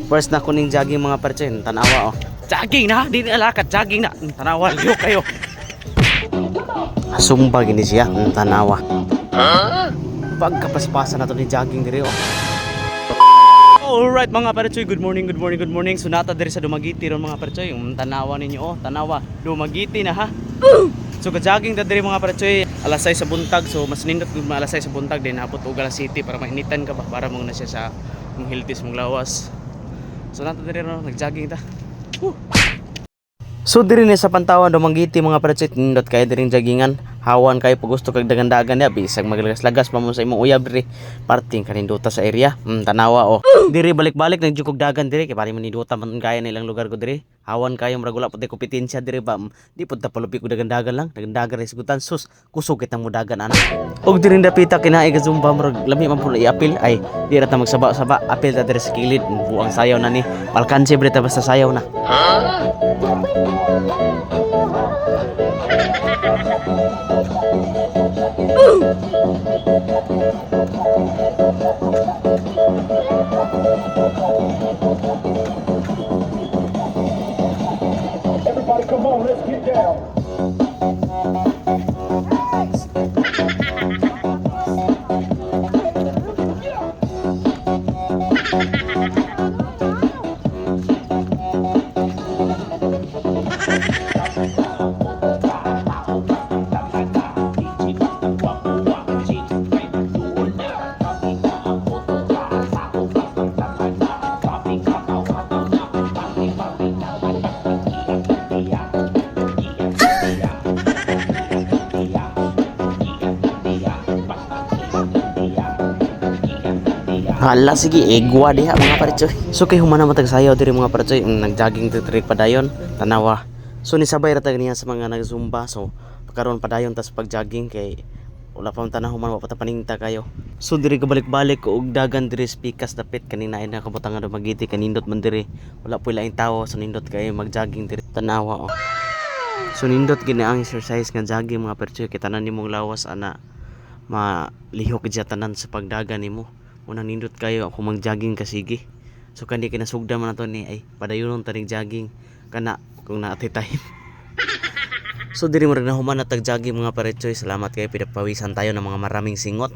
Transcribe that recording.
First na kuning jogging mga parche, tanawa oh. Jogging na, di na lakad, jogging na. Tanawa, liyo kayo. Sumba gini siya, tanawa. Pagkapaspasan na to ni jogging diri oh. Alright mga parchoy, good morning, good morning, good morning. Sunata diri sa Dumaguete ron mga parchoy. Tanawa ninyo oh, tanawa. Dumaguete na ha. So ka-jogging ta diri mga parchoy, alas 6 sa buntag. So mas nindot gud alas 6 sa buntag din hapot og alas City para mainitan ka ba para mo na siya sa mong healthy mong lawas. So nato diri ron nag-jogging ta. So diri ni sa Pantawan Dumaguete mga parchoy, nindot kay diring joggingan. Hawan kayo pag gusto kag dagan-dagan ya bisag maglagas-lagas pa mo sa imong uyab diri parting kaninduta sa area tanawa oh. Diri balik-balik nagjukog dagan diri kay bali man niduta man kaya nilang lugar ko diri. Hawan kayo murag wala pud kompetensya diri ba di pud ta palupi ko dagan-dagan lang dagan-dagan res gutan sus kusog kitang mudagan ana. Og diri dapita kinaay ka zumba murag lami man pud iapil ay di ra ta magsaba-saba apil ta diri sa kilid buang sayaw na ni alkanse bre ta basta sayaw na. Everybody come on, let's get down. Hala sige egwa diha mga parchoy. So kay humana matag sayaw diri mga parchoy nagjogging trip padayon tanawa. So ni sabay ra ta niya sa mga nagzumba so pagkaron padayon tas pagjogging kay wala pa man tanahon man wa pa ta paninta kayo. So diri ka balik-balik og dagan diri Pikas dapit kanina ay nakabutangan Dumaguete kanindot man diri. Wala po laing tawo so nindot kay magjogging diri tanawa oh. So nindot gini ang exercise nga jogging mga parchoy kay tanan nimong lawas ana malihok gid tanan sa pagdagan nimo. Unang nindot kayo kung mag-jogging ka sige. So kandi kinasugda man nato ni ay padayonon taning jogging kana kung naatay time. So diri mo rin na human na tag-jogging mga paretsoy. Salamat kayo pinapawisan tayo ng mga maraming singot.